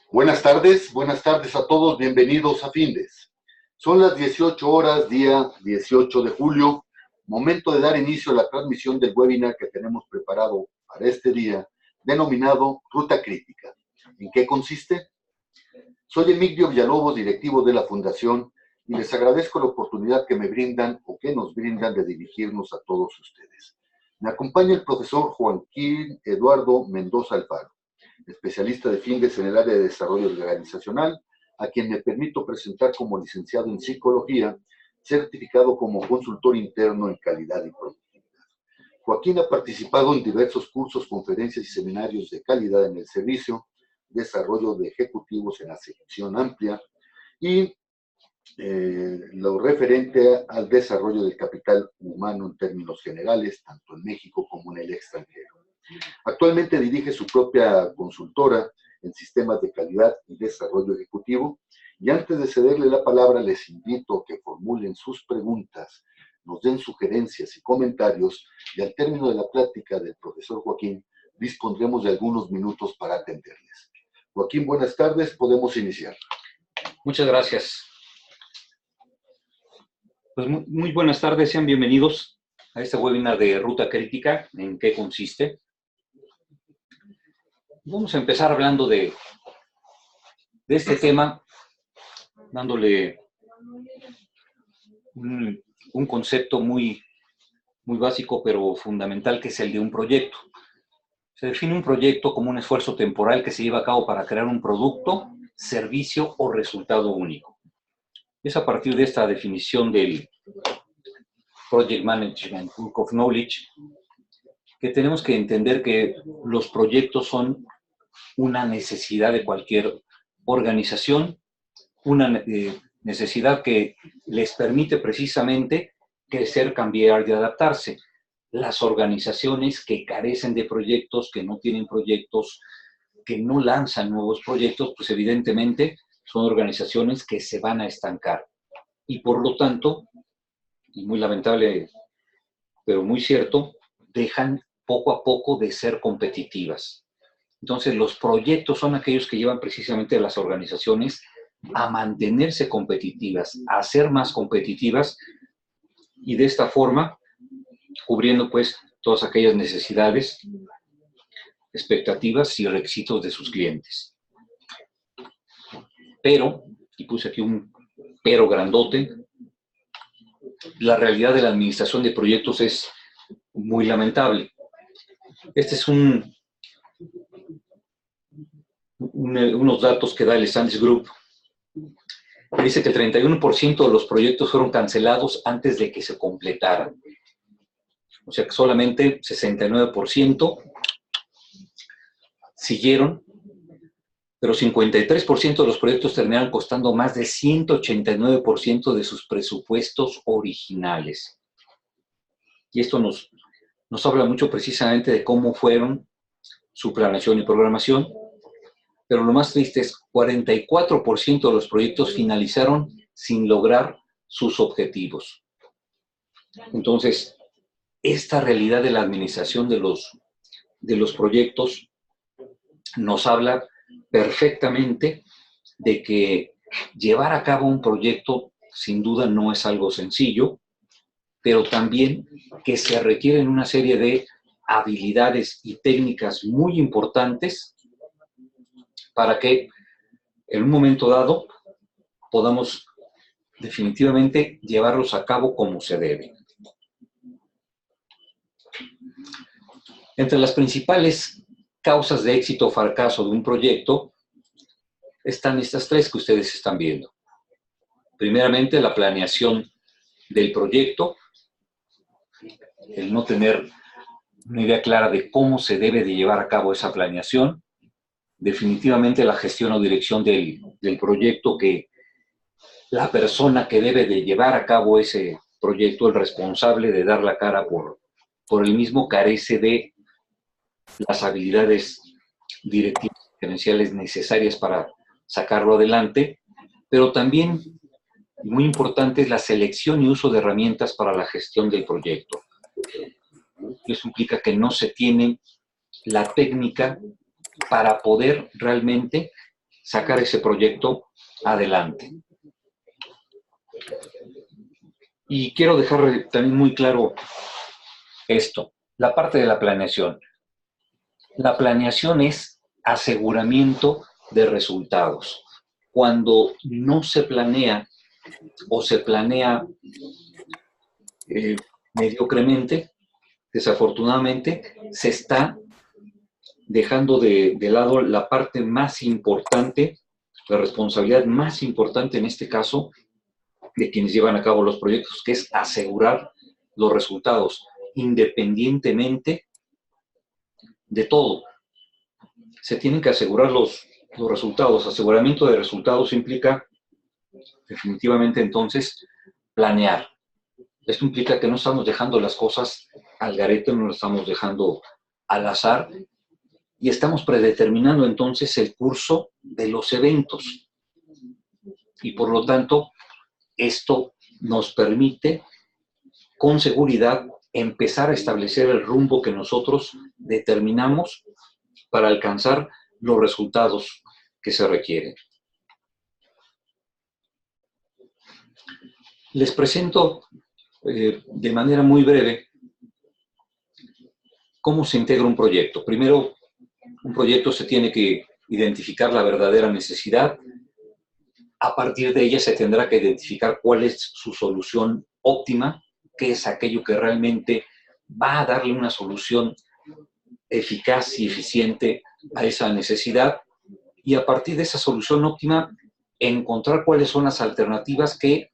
Buenas tardes a todos, bienvenidos a Findes. Son las 18 horas, día 18 de julio, momento de dar inicio a la transmisión del webinar que tenemos preparado para este día, denominado Ruta Crítica. ¿En qué consiste? Soy Emilio Villalobos, directivo de la Fundación, y les agradezco la oportunidad que me brindan o que nos brindan de dirigirnos a todos ustedes. Me acompaña el profesor Joaquín Eduardo Mendoza Alfaro, especialista de Findes en el área de desarrollo organizacional, a quien me permito presentar como licenciado en psicología, certificado como consultor interno en calidad y productividad. Joaquín ha participado en diversos cursos, conferencias y seminarios de calidad en el servicio, desarrollo de ejecutivos en acepción amplia y lo referente al desarrollo del capital humano en términos generales, tanto en México como en el extranjero. Actualmente dirige su propia consultora en sistemas de calidad y desarrollo ejecutivo. Y antes de cederle la palabra, les invito a que formulen sus preguntas, nos den sugerencias y comentarios, y al término de la plática del profesor Joaquín, dispondremos de algunos minutos para atenderles. Joaquín, buenas tardes, podemos iniciar. Muchas gracias. Pues muy buenas tardes, sean bienvenidos a este webinar de Ruta Crítica. ¿En qué consiste? Vamos a empezar hablando de este tema, dándole un concepto muy básico, pero fundamental, que es el de un proyecto. Se define un proyecto como un esfuerzo temporal que se lleva a cabo para crear un producto, servicio o resultado único. Es a partir de esta definición del Project Management Book of Knowledge que tenemos que entender que los proyectos son una necesidad de cualquier organización, una necesidad que les permite precisamente crecer, cambiar y adaptarse. Las organizaciones que carecen de proyectos, que no tienen proyectos, que no lanzan nuevos proyectos, pues evidentemente son organizaciones que se van a estancar. Y por lo tanto, y muy lamentable, pero muy cierto, dejan poco a poco de ser competitivas. Entonces, los proyectos son aquellos que llevan precisamente a las organizaciones a mantenerse competitivas, a ser más competitivas, y de esta forma, cubriendo pues todas aquellas necesidades, expectativas y requisitos de sus clientes. Pero, y puse aquí un pero grandote, la realidad de la administración de proyectos es muy lamentable. Este es unos datos que da el Sandys Group. Dice que el 31% de los proyectos fueron cancelados antes de que se completaran. O sea que solamente 69% siguieron, pero 53% de los proyectos terminaron costando más de 189% de sus presupuestos originales. Y esto nos habla mucho precisamente de cómo fueron su planeación y programación. Pero lo más triste es 44% de los proyectos finalizaron sin lograr sus objetivos. Entonces, esta realidad de la administración de los proyectos nos habla perfectamente de que llevar a cabo un proyecto sin duda no es algo sencillo, pero también que se requieren una serie de habilidades y técnicas muy importantes para que en un momento dado podamos definitivamente llevarlos a cabo como se debe. Entre las principales causas de éxito o fracaso de un proyecto están estas tres que ustedes están viendo. Primeramente, la planeación del proyecto, el no tener una idea clara de cómo se debe de llevar a cabo esa planeación. Definitivamente la gestión o dirección del proyecto, que la persona que debe de llevar a cabo ese proyecto, el responsable de dar la cara por el mismo, carece de las habilidades directivas y gerenciales necesarias para sacarlo adelante, pero también, muy importante, es la selección y uso de herramientas para la gestión del proyecto. Eso implica que no se tiene la técnica para poder realmente sacar ese proyecto adelante. Y quiero dejar también muy claro esto, la parte de la planeación. La planeación es aseguramiento de resultados. Cuando no se planea o se planea mediocremente, desafortunadamente, se está dejando de lado la parte más importante, la responsabilidad más importante en este caso de quienes llevan a cabo los proyectos, que es asegurar los resultados, independientemente de todo. Se tienen que asegurar los resultados. Aseguramiento de resultados implica definitivamente entonces planear. Esto implica que no estamos dejando las cosas al garete, no las estamos dejando al azar y estamos predeterminando entonces el curso de los eventos. Y por lo tanto, esto nos permite con seguridad empezar a establecer el rumbo que nosotros determinamos para alcanzar los resultados que se requieren. Les presento de manera muy breve cómo se integra un proyecto. Primero, un proyecto se tiene que identificar la verdadera necesidad. A partir de ella se tendrá que identificar cuál es su solución óptima, qué es aquello que realmente va a darle una solución eficaz y eficiente a esa necesidad. Y a partir de esa solución óptima, encontrar cuáles son las alternativas que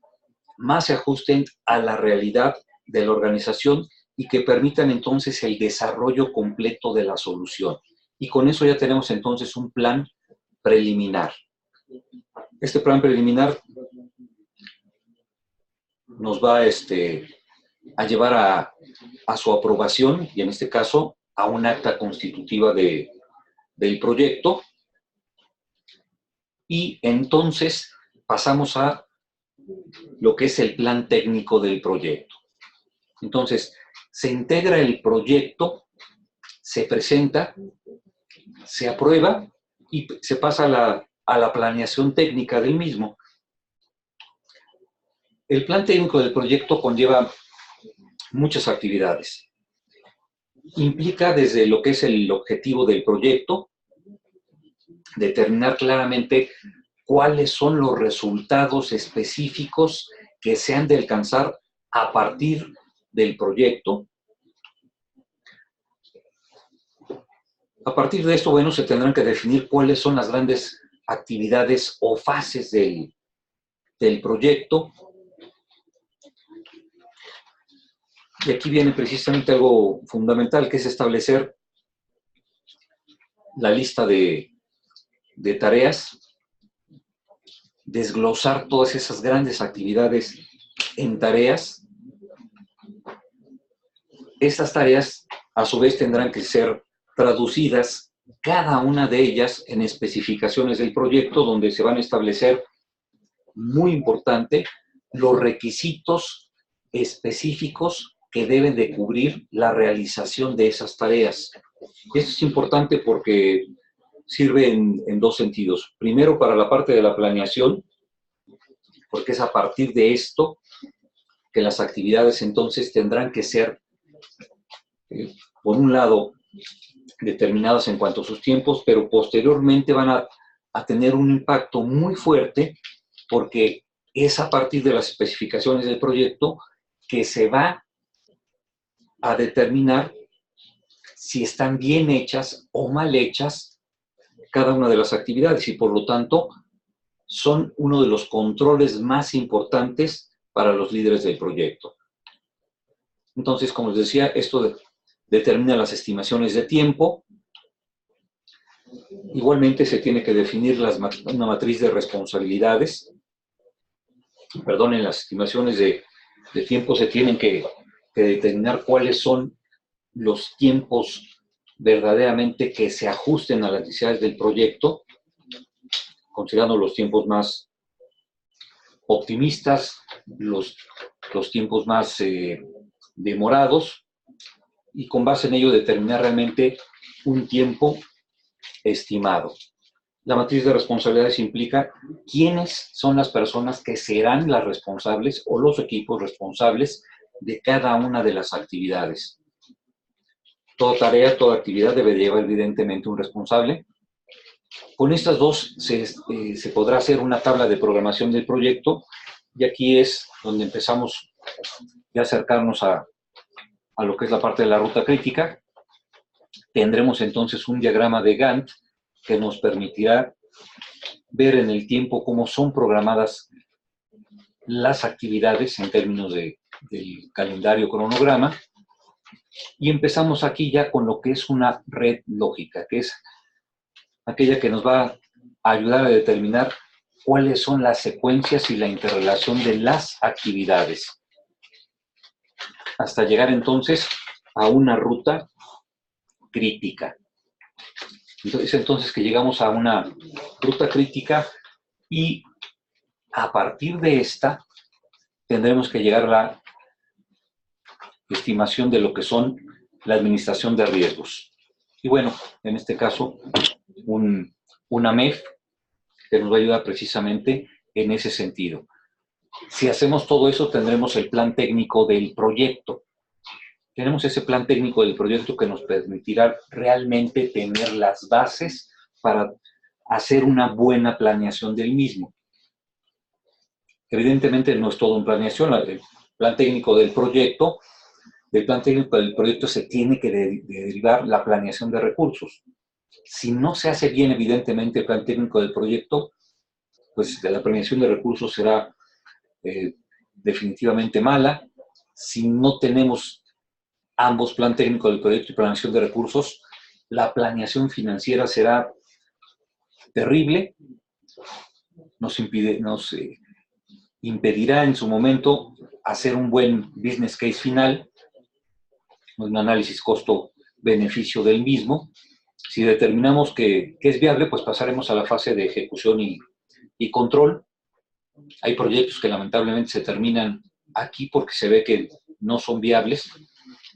más se ajusten a la realidad de la organización y que permitan entonces el desarrollo completo de la solución. Y con eso ya tenemos entonces un plan preliminar. Este plan preliminar nos va a llevar a su aprobación y en este caso a un acta constitutiva del proyecto. Y entonces pasamos a lo que es el plan técnico del proyecto. Entonces, se integra el proyecto, se presenta, se aprueba y se pasa a la planeación técnica del mismo. El plan técnico del proyecto conlleva muchas actividades. Implica desde lo que es el objetivo del proyecto, determinar claramente cuáles son los resultados específicos que se han de alcanzar a partir del proyecto. A partir de esto, bueno, se tendrán que definir cuáles son las grandes actividades o fases del proyecto. Y aquí viene precisamente algo fundamental, que es establecer la lista de tareas, desglosar todas esas grandes actividades en tareas. Estas tareas, a su vez, tendrán que ser traducidas, cada una de ellas, en especificaciones del proyecto, donde se van a establecer, muy importante, los requisitos específicos que deben de cubrir la realización de esas tareas. Esto es importante porque sirve en dos sentidos. Primero, para la parte de la planeación, porque es a partir de esto que las actividades entonces tendrán que ser, por un lado, determinadas en cuanto a sus tiempos, pero posteriormente van a tener un impacto muy fuerte porque es a partir de las especificaciones del proyecto que se va a determinar si están bien hechas o mal hechas cada una de las actividades y por lo tanto son uno de los controles más importantes para los líderes del proyecto. Entonces, como les decía, esto determina las estimaciones de tiempo. Igualmente se tiene que definir una matriz de responsabilidades. Perdón, en las estimaciones de tiempo se tienen que determinar cuáles son los tiempos verdaderamente que se ajusten a las necesidades del proyecto, considerando los tiempos más optimistas, los tiempos más demorados, y con base en ello determinar realmente un tiempo estimado. La matriz de responsabilidades implica quiénes son las personas que serán las responsables o los equipos responsables de cada una de las actividades. Toda tarea, toda actividad debe llevar evidentemente un responsable. Con estas dos se podrá hacer una tabla de programación del proyecto, y aquí es donde empezamos ya a acercarnos a lo que es la parte de la ruta crítica. Tendremos entonces un diagrama de Gantt que nos permitirá ver en el tiempo cómo son programadas las actividades en términos del calendario cronograma. Y empezamos aquí ya con lo que es una red lógica, que es aquella que nos va a ayudar a determinar cuáles son las secuencias y la interrelación de las actividades, hasta llegar entonces a una ruta crítica. Entonces que llegamos a una ruta crítica, y a partir de esta tendremos que llegar a la estimación de lo que son la administración de riesgos. Y bueno, en este caso, una MEF que nos va a ayudar precisamente en ese sentido. Si hacemos todo eso, tendremos el plan técnico del proyecto. Tenemos ese plan técnico del proyecto que nos permitirá realmente tener las bases para hacer una buena planeación del mismo. Evidentemente no es todo en planeación. El plan técnico del proyecto, se tiene que derivar la planeación de recursos. Si no se hace bien, evidentemente, el plan técnico del proyecto, pues la planeación de recursos será definitivamente mala. Si no tenemos ambos, plan técnico del proyecto y planeación de recursos, la planeación financiera será terrible. Nos impedirá en su momento hacer un buen business case final, un análisis costo-beneficio del mismo. Si determinamos que es viable, pues pasaremos a la fase de ejecución y control. Hay proyectos que lamentablemente se terminan aquí porque se ve que no son viables,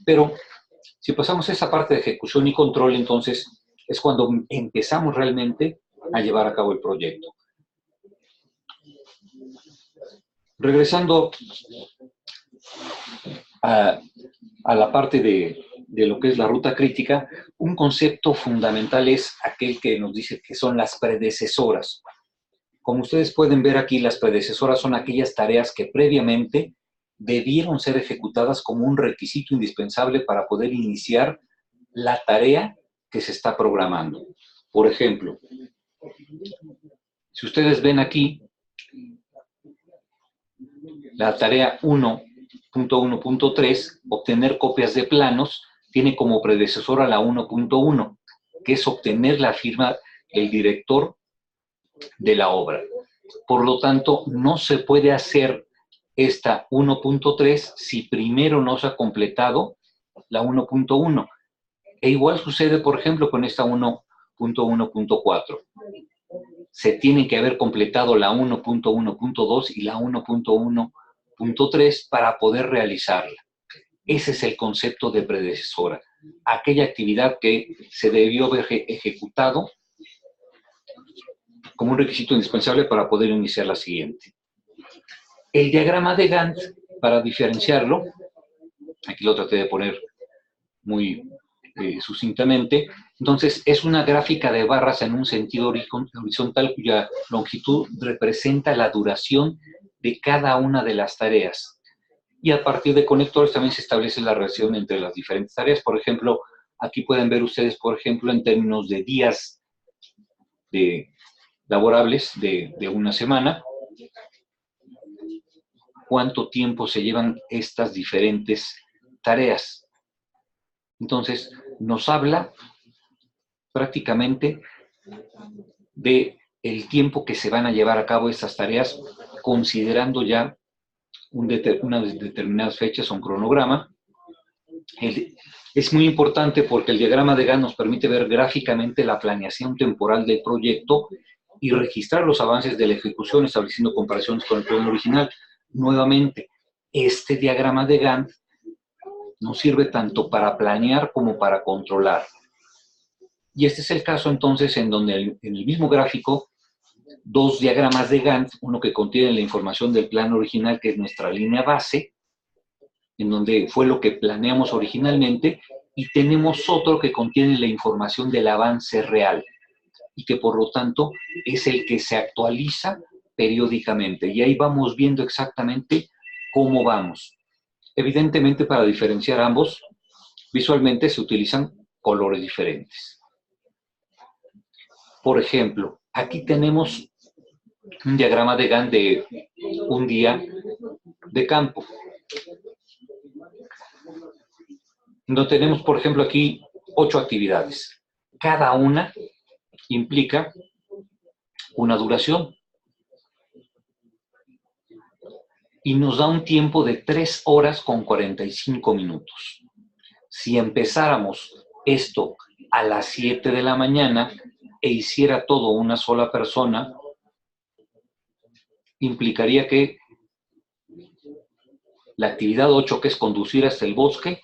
pero si pasamos esa parte de ejecución y control, entonces es cuando empezamos realmente a llevar a cabo el proyecto. Regresando a la parte de lo que es la ruta crítica, un concepto fundamental es aquel que nos dice que son las predecesoras. Como ustedes pueden ver aquí, las predecesoras son aquellas tareas que previamente debieron ser ejecutadas como un requisito indispensable para poder iniciar la tarea que se está programando. Por ejemplo, si ustedes ven aquí, la tarea 1.1.3, obtener copias de planos, tiene como predecesora la 1.1, que es obtener la firma del director de la obra. Por lo tanto, no se puede hacer esta 1.3 si primero no se ha completado la 1.1. E igual sucede, por ejemplo, con esta 1.1.4. Se tiene que haber completado la 1.1.2 y la 1.1.3 para poder realizarla. Ese es el concepto de predecesora. Aquella actividad que se debió haber ejecutado como un requisito indispensable para poder iniciar la siguiente. El diagrama de Gantt, para diferenciarlo, aquí lo traté de poner muy sucintamente, entonces es una gráfica de barras en un sentido horizontal cuya longitud representa la duración de cada una de las tareas. Y a partir de conectores también se establece la relación entre las diferentes tareas. Por ejemplo, aquí pueden ver ustedes, por ejemplo, en términos de días laborables de una semana, cuánto tiempo se llevan estas diferentes tareas. Entonces, nos habla prácticamente de el tiempo que se van a llevar a cabo estas tareas, considerando ya unas determinadas fechas o un cronograma. Es muy importante porque el diagrama de Gantt nos permite ver gráficamente la planeación temporal del proyecto y registrar los avances de la ejecución, estableciendo comparaciones con el plan original. Nuevamente, este diagrama de Gantt nos sirve tanto para planear como para controlar. Y este es el caso entonces en donde en el mismo gráfico, dos diagramas de Gantt, uno que contiene la información del plan original, que es nuestra línea base, en donde fue lo que planeamos originalmente, y tenemos otro que contiene la información del avance real, y que por lo tanto es el que se actualiza periódicamente. Y ahí vamos viendo exactamente cómo vamos. Evidentemente, para diferenciar ambos, visualmente se utilizan colores diferentes. Por ejemplo, aquí tenemos un diagrama de Gantt de un día de campo. No tenemos, por ejemplo, aquí 8 actividades. Cada una implica una duración. Y nos da un tiempo de 3 horas con 45 minutos. Si empezáramos esto a las 7 de la mañana e hiciera todo una sola persona, implicaría que la actividad 8, que es conducir hasta el bosque,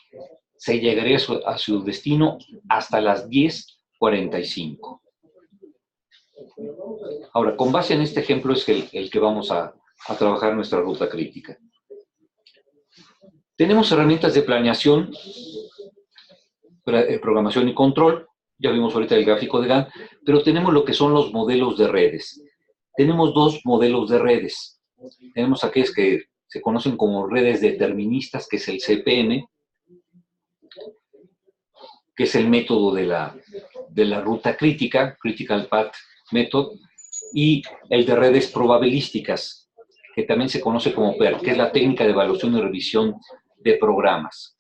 se llegaría a su destino hasta las 10:45. Ahora, con base en este ejemplo es el que vamos a trabajar nuestra ruta crítica. Tenemos herramientas de planeación, programación y control. Ya vimos ahorita el gráfico de Gantt, pero tenemos lo que son los modelos de redes. Tenemos dos modelos de redes. Tenemos aquellos que se conocen como redes deterministas, que es el CPM, que es el método de la ruta crítica, Critical Path Method, y el de redes probabilísticas, que también se conoce como PERT, que es la técnica de evaluación y revisión de programas.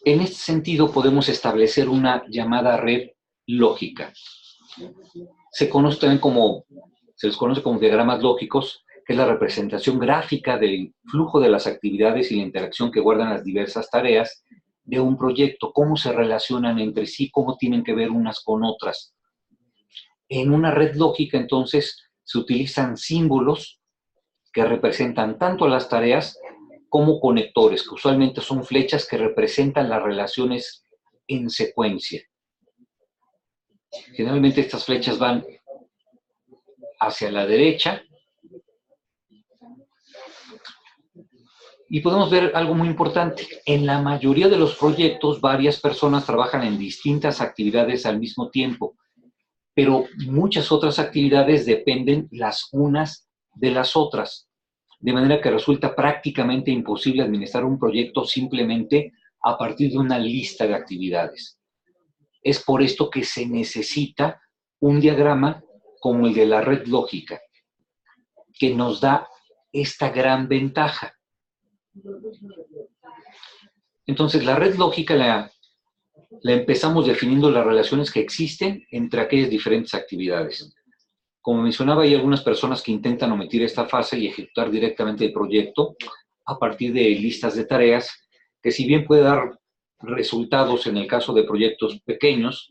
En este sentido, podemos establecer una llamada red lógica. Se les conoce como diagramas lógicos, que es la representación gráfica del flujo de las actividades y la interacción que guardan las diversas tareas de un proyecto, cómo se relacionan entre sí, cómo tienen que ver unas con otras. En una red lógica, entonces, se utilizan símbolos que representan tanto las tareas como conectores, que usualmente son flechas que representan las relaciones en secuencia. Generalmente estas flechas van hacia la derecha. Y podemos ver algo muy importante. En la mayoría de los proyectos, varias personas trabajan en distintas actividades al mismo tiempo, pero muchas otras actividades dependen las unas de las otras, de manera que resulta prácticamente imposible administrar un proyecto simplemente a partir de una lista de actividades. Es por esto que se necesita un diagrama como el de la red lógica, que nos da esta gran ventaja. Entonces, la red lógica la empezamos definiendo las relaciones que existen entre aquellas diferentes actividades. Como mencionaba, hay algunas personas que intentan omitir esta fase y ejecutar directamente el proyecto a partir de listas de tareas, que si bien puede dar resultados en el caso de proyectos pequeños,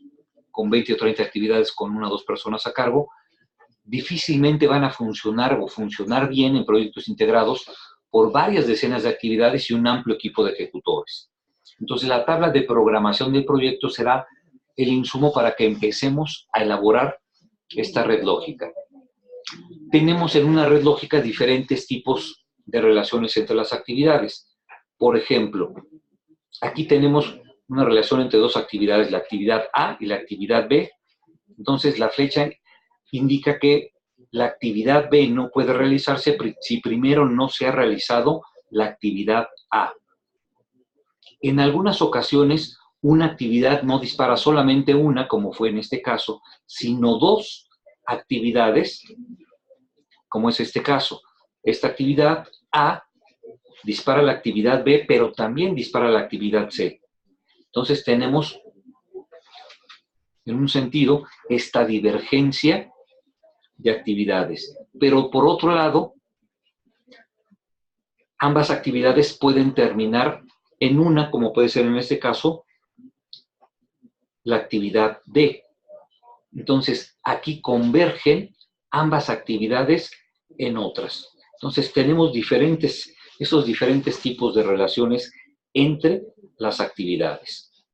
con 20 o 30 actividades con 1 o 2 personas a cargo, difícilmente van a funcionar o funcionar bien en proyectos integrados por varias decenas de actividades y un amplio equipo de ejecutores. Entonces, la tabla de programación del proyecto será el insumo para que empecemos a elaborar esta red lógica. Tenemos en una red lógica diferentes tipos de relaciones entre las actividades. Por ejemplo, aquí tenemos una relación entre dos actividades, la actividad A y la actividad B. Entonces, la flecha indica que la actividad B no puede realizarse si primero no se ha realizado la actividad A. En algunas ocasiones, una actividad no dispara solamente una, como fue en este caso, sino 2 actividades, como es este caso. Esta actividad A dispara la actividad B, pero también dispara la actividad C. Entonces tenemos, en un sentido, esta divergencia de actividades. Pero por otro lado, ambas actividades pueden terminar en una, como puede ser en este caso, la actividad D. Entonces, aquí convergen ambas actividades en otras. Entonces, tenemos esos diferentes tipos de relaciones entre las actividades.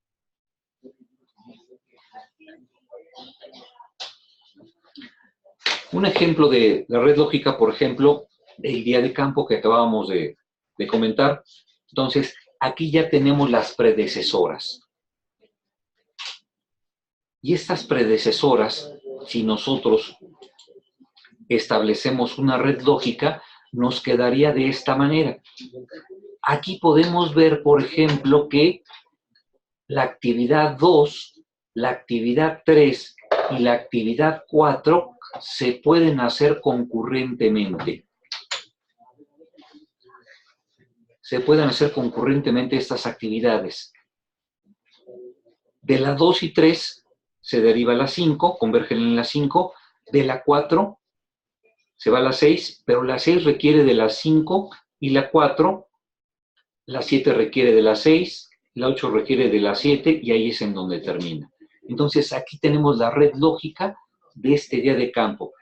Un ejemplo de la red lógica, por ejemplo, el día de campo que acabábamos de comentar. Entonces, aquí ya tenemos las predecesoras. Y estas predecesoras, si nosotros establecemos una red lógica, nos quedaría de esta manera. Aquí podemos ver, por ejemplo, que la actividad 2, la actividad 3 y la actividad 4 se pueden hacer concurrentemente. Se pueden hacer concurrentemente estas actividades. De la 2 y 3 se deriva la 5, convergen en la 5. De la 4 se va a la 6, pero la 6 requiere de la 5 y la 4, la 7 requiere de la 6, la 8 requiere de la 7 y ahí es en donde termina. Entonces aquí tenemos la red lógica de este día de campo.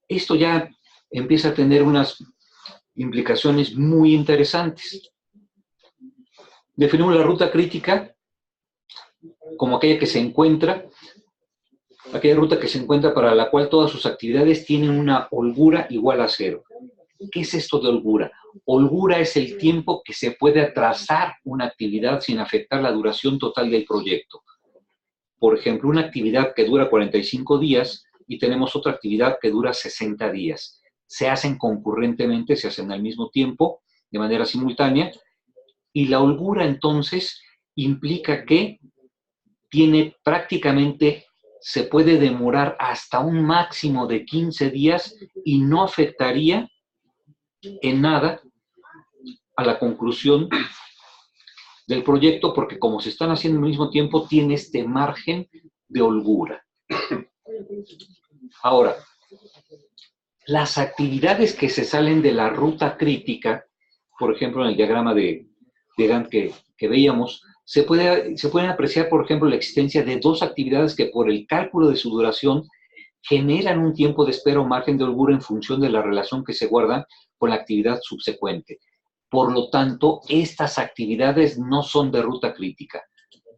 Esto ya empieza a tener unas implicaciones muy interesantes. Definimos la ruta crítica como aquella ruta que se encuentra para la cual todas sus actividades tienen una holgura igual a 0. ¿Qué es esto de holgura? Holgura es el tiempo que se puede atrasar una actividad sin afectar la duración total del proyecto. Por ejemplo, una actividad que dura 45 días y tenemos otra actividad que dura 60 días. Se hacen concurrentemente, se hacen al mismo tiempo, de manera simultánea, y la holgura entonces implica que se puede demorar hasta un máximo de 15 días y no afectaría en nada a la conclusión del proyecto, porque como se están haciendo al mismo tiempo, tiene este margen de holgura. Ahora, las actividades que se salen de la ruta crítica, por ejemplo, en el diagrama de Gantt que veíamos, se pueden apreciar, por ejemplo, la existencia de dos actividades que por el cálculo de su duración generan un tiempo de espera o margen de holgura en función de la relación que se guarda con la actividad subsecuente. Por lo tanto, estas actividades no son de ruta crítica.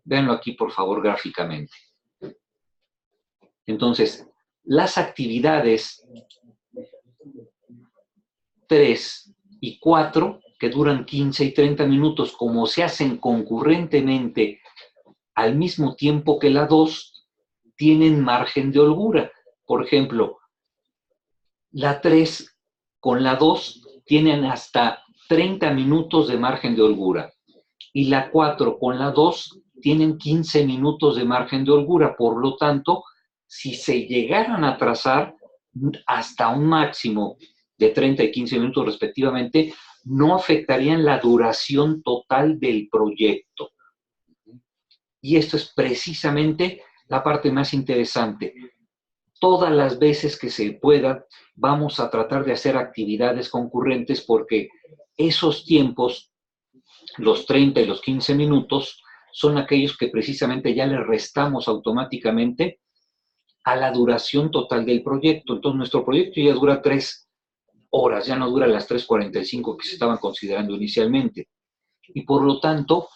Véanlo aquí, por favor, gráficamente. Entonces, las actividades 3 y 4, que duran 15 y 30 minutos, como se hacen concurrentemente al mismo tiempo que la 2, tienen margen de holgura. Por ejemplo, la 3 con la 2 tienen hasta 30 minutos de margen de holgura. Y la 4 con la 2 tienen 15 minutos de margen de holgura. Por lo tanto, si se llegaran a atrasar hasta un máximo de 30 y 15 minutos respectivamente, no afectarían la duración total del proyecto. Y esto es precisamente la parte más interesante. Todas las veces que se pueda, vamos a tratar de hacer actividades concurrentes porque esos tiempos, los 30 y los 15 minutos, son aquellos que precisamente ya le restamos automáticamente a la duración total del proyecto. Entonces, nuestro proyecto ya dura 3 horas, ya no dura las 3:45 que se estaban considerando inicialmente. Y por lo tanto,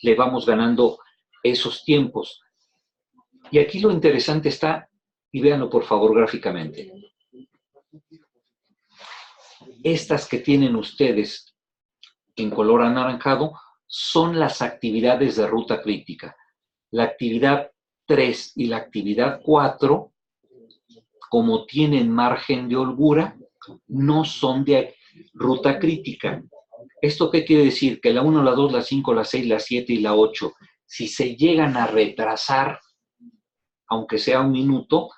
le vamos ganando esos tiempos. Y aquí lo interesante está, y véanlo por favor gráficamente. Estas que tienen ustedes en color anaranjado son las actividades de ruta crítica. La actividad 3 y la actividad 4, como tienen margen de holgura, no son de ruta crítica. ¿Esto qué quiere decir? Que la 1, la 2, la 5, la 6, la 7 y la 8, si se llegan a retrasar, aunque sea un minuto,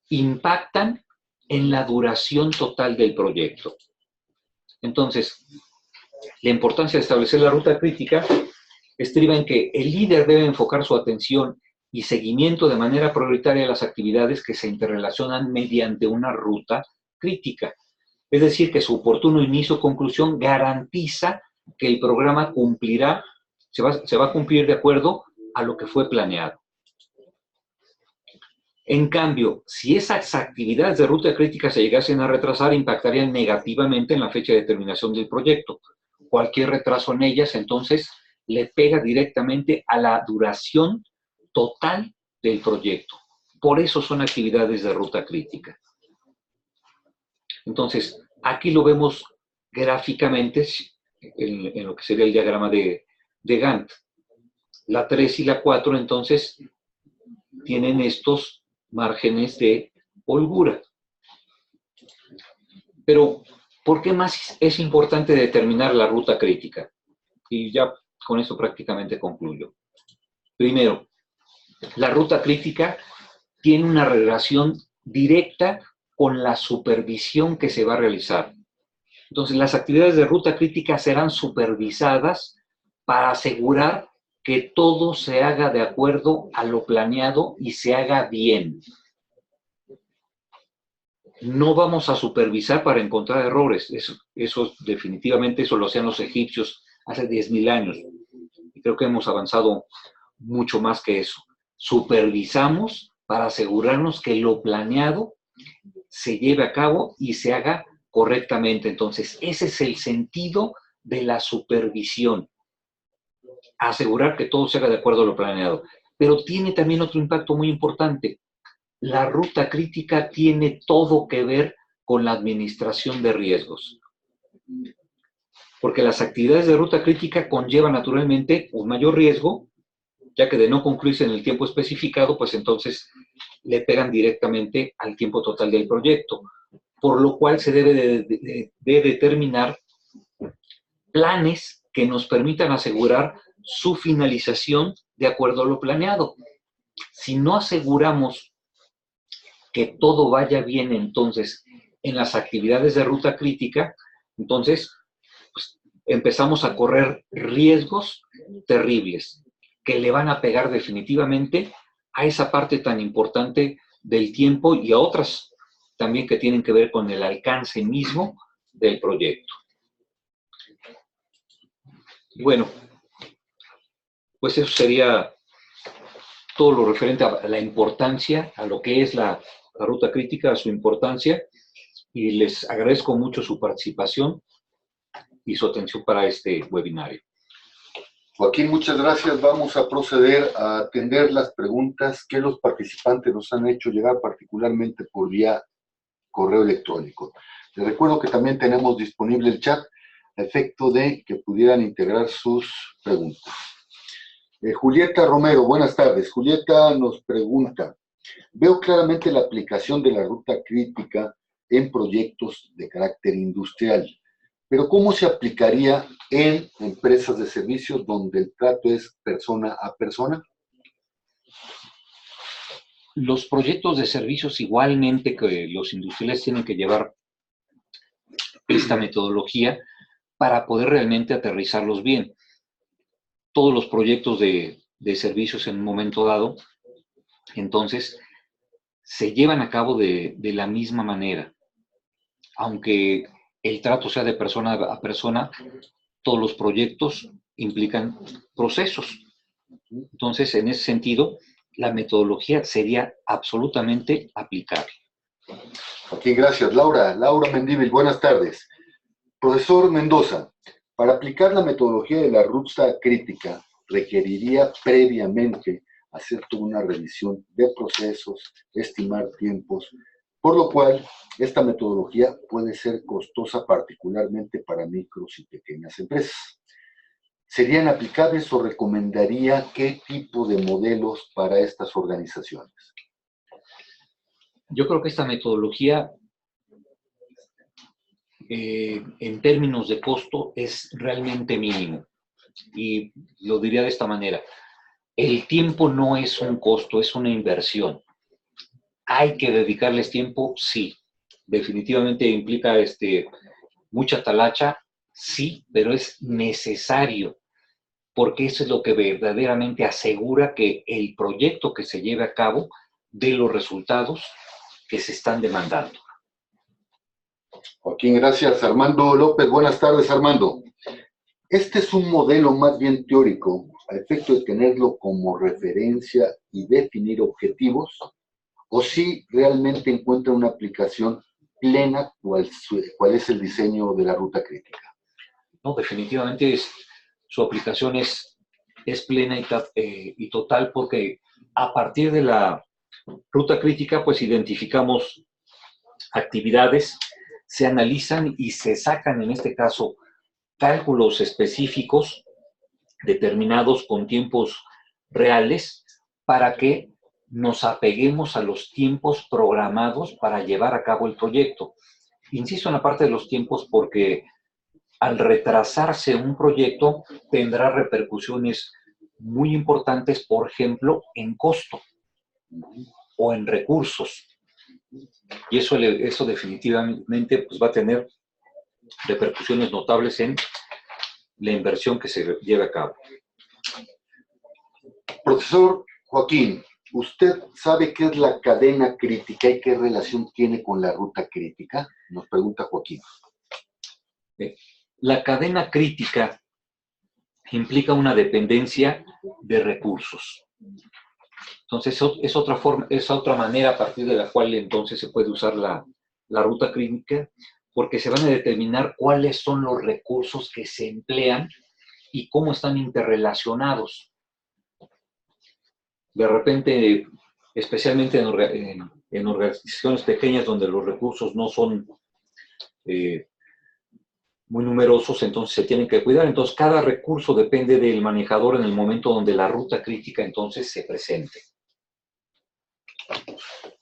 impactan en la duración total del proyecto. Entonces, la importancia de establecer la ruta crítica estriba en que el líder debe enfocar su atención y seguimiento de manera prioritaria a las actividades que se interrelacionan mediante una ruta crítica. Es decir, que su oportuno inicio o conclusión garantiza que el programa se va a cumplir de acuerdo a lo que fue planeado. En cambio, si esas actividades de ruta crítica se llegasen a retrasar, impactarían negativamente en la fecha de terminación del proyecto. Cualquier retraso en ellas, entonces, le pega directamente a la duración total del proyecto. Por eso son actividades de ruta crítica. Entonces, aquí lo vemos gráficamente en lo que sería el diagrama de Gantt. La 3 y la 4, entonces, tienen estos márgenes de holgura. Pero, ¿por qué más es importante determinar la ruta crítica? Y ya con eso prácticamente concluyo. Primero, la ruta crítica tiene una relación directa con la supervisión que se va a realizar. Entonces, las actividades de ruta crítica serán supervisadas para asegurar que todo se haga de acuerdo a lo planeado y se haga bien. No vamos a supervisar para encontrar errores. Eso definitivamente eso lo hacían los egipcios hace 10.000 años. Y creo que hemos avanzado mucho más que eso. Supervisamos para asegurarnos que lo planeado se lleve a cabo y se haga correctamente. Entonces, ese es el sentido de la supervisión. Asegurar que todo se haga de acuerdo a lo planeado. Pero tiene también otro impacto muy importante. La ruta crítica tiene todo que ver con la administración de riesgos. Porque las actividades de ruta crítica conllevan naturalmente un mayor riesgo, ya que de no concluirse en el tiempo especificado, pues entonces le pegan directamente al tiempo total del proyecto. Por lo cual se debe de determinar planes que nos permitan asegurar su finalización de acuerdo a lo planeado. Si no aseguramos que todo vaya bien entonces en las actividades de ruta crítica, entonces pues, empezamos a correr riesgos terribles que le van a pegar definitivamente a esa parte tan importante del tiempo y a otras también que tienen que ver con el alcance mismo del proyecto. Y bueno, pues eso sería todo lo referente a la importancia, a lo que es la ruta crítica, a su importancia, y les agradezco mucho su participación y su atención para este webinario. Joaquín, muchas gracias. Vamos a proceder a atender las preguntas que los participantes nos han hecho llegar, particularmente por vía correo electrónico. Les recuerdo que también tenemos disponible el chat a efecto de que pudieran integrar sus preguntas. Julieta Romero, buenas tardes. Julieta nos pregunta, veo claramente la aplicación de la ruta crítica en proyectos de carácter industrial, pero ¿cómo se aplicaría en empresas de servicios donde el trato es persona a persona? Los proyectos de servicios igualmente que los industriales tienen que llevar esta metodología para poder realmente aterrizarlos bien. Todos los proyectos de servicios en un momento dado, entonces, se llevan a cabo de la misma manera. Aunque el trato sea de persona a persona, todos los proyectos implican procesos. Entonces, en ese sentido, la metodología sería absolutamente aplicable. Aquí, gracias. Laura Mendívil, buenas tardes. Profesor Mendoza, para aplicar la metodología de la ruta crítica, requeriría previamente hacer toda una revisión de procesos, estimar tiempos, por lo cual esta metodología puede ser costosa particularmente para micros y pequeñas empresas. ¿Serían aplicables o recomendaría qué tipo de modelos para estas organizaciones? Yo creo que esta metodología, en términos de costo, es realmente mínimo. Y lo diría de esta manera. El tiempo no es un costo, es una inversión. ¿Hay que dedicarles tiempo? Sí. Definitivamente implica mucha talacha, sí, pero es necesario, porque eso es lo que verdaderamente asegura que el proyecto que se lleve a cabo dé los resultados que se están demandando. Joaquín, gracias. Armando López, buenas tardes, Armando. Este es un modelo más bien teórico, a efecto de tenerlo como referencia y definir objetivos, o si realmente encuentra una aplicación plena, cuál es el diseño de la ruta crítica. No, definitivamente su aplicación es plena y total, porque a partir de la ruta crítica, pues identificamos actividades se analizan y se sacan, en este caso, cálculos específicos determinados con tiempos reales para que nos apeguemos a los tiempos programados para llevar a cabo el proyecto. Insisto en la parte de los tiempos porque al retrasarse un proyecto tendrá repercusiones muy importantes, por ejemplo, en costo o en recursos. Y eso definitivamente pues, va a tener repercusiones notables en la inversión que se lleve a cabo. Profesor Joaquín, ¿usted sabe qué es la cadena crítica y qué relación tiene con la ruta crítica? Nos pregunta Joaquín. La cadena crítica implica una dependencia de recursos. Entonces, es otra manera a partir de la cual entonces se puede usar la ruta crítica, porque se van a determinar cuáles son los recursos que se emplean y cómo están interrelacionados. De repente, especialmente en organizaciones pequeñas donde los recursos no son muy numerosos, entonces se tienen que cuidar. Entonces, cada recurso depende del manejador en el momento donde la ruta crítica entonces se presente.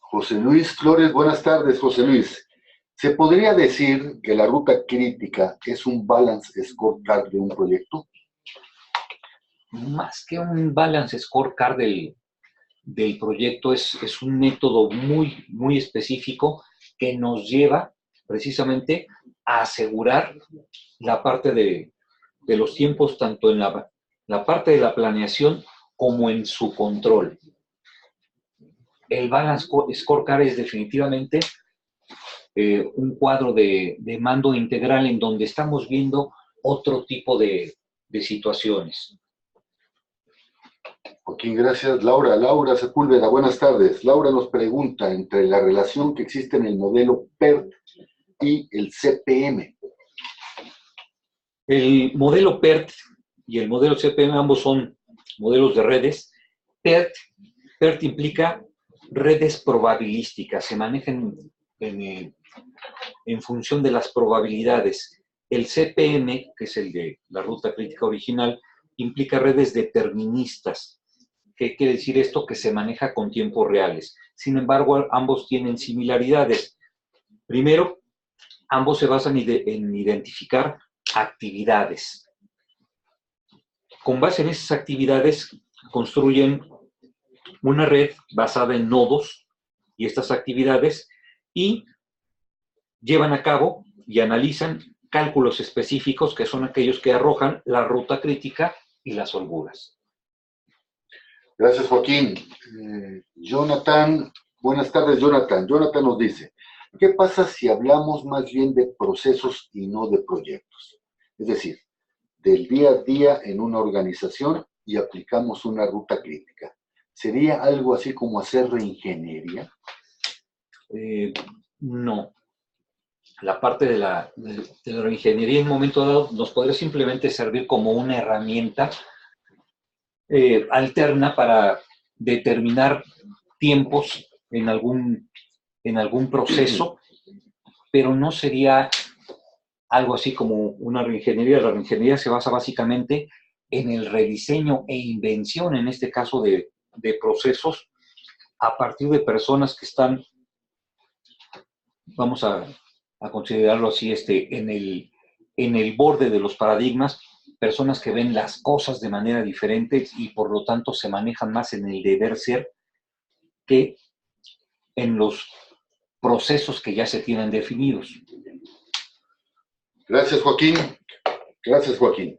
José Luis Flores, buenas tardes, José Luis. ¿Se podría decir que la ruta crítica es un balance scorecard de un proyecto? Más que un balance scorecard del proyecto, es un método muy específico que nos lleva precisamente a asegurar la parte de los tiempos, tanto en la parte de la planeación como en su control. El balance scorecard es definitivamente un cuadro de mando integral en donde estamos viendo otro tipo de situaciones. Joaquín, gracias. Laura Sepúlveda, buenas tardes. Laura nos pregunta entre la relación que existe en el modelo PERT y el CPM. El modelo PERT y el modelo CPM ambos son modelos de redes. PERT implica redes probabilísticas, se manejan en función de las probabilidades. El CPM, que es el de la ruta crítica original, implica redes deterministas. ¿Qué quiere decir esto? Que se maneja con tiempos reales. Sin embargo, ambos tienen similaridades. Primero, ambos se basan en identificar actividades. Con base en esas actividades, construyen una red basada en nodos y estas actividades y llevan a cabo y analizan cálculos específicos que son aquellos que arrojan la ruta crítica y las holguras. Gracias, Joaquín. Jonathan, buenas tardes, Jonathan. Jonathan nos dice, ¿qué pasa si hablamos más bien de procesos y no de proyectos? Es decir, del día a día en una organización y aplicamos una ruta crítica. ¿Sería algo así como hacer reingeniería? No. La parte de la reingeniería en un momento dado nos podría simplemente servir como una herramienta alterna para determinar tiempos en algún proceso, pero no sería algo así como una reingeniería. La reingeniería se basa básicamente en el rediseño e invención, en este caso de procesos, a partir de personas que están, vamos a considerarlo así, en el borde de los paradigmas, personas que ven las cosas de manera diferente y por lo tanto se manejan más en el deber ser que en los procesos que ya se tienen definidos. Gracias, Joaquín. Gracias, Joaquín.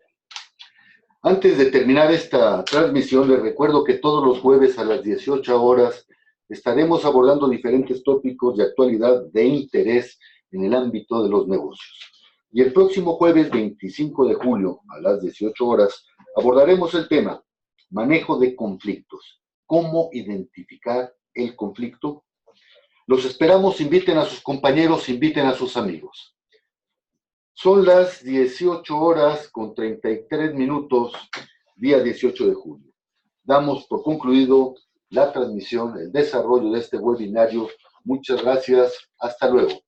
Antes de terminar esta transmisión, les recuerdo que todos los jueves a las 18 horas estaremos abordando diferentes tópicos de actualidad de interés en el ámbito de los negocios. Y el próximo jueves 25 de julio a las 18 horas abordaremos el tema manejo de conflictos. ¿Cómo identificar el conflicto? Los esperamos, inviten a sus compañeros, inviten a sus amigos. Son las 18 horas con 33 minutos, día 18 de julio. Damos por concluido la transmisión, el desarrollo de este webinario. Muchas gracias. Hasta luego.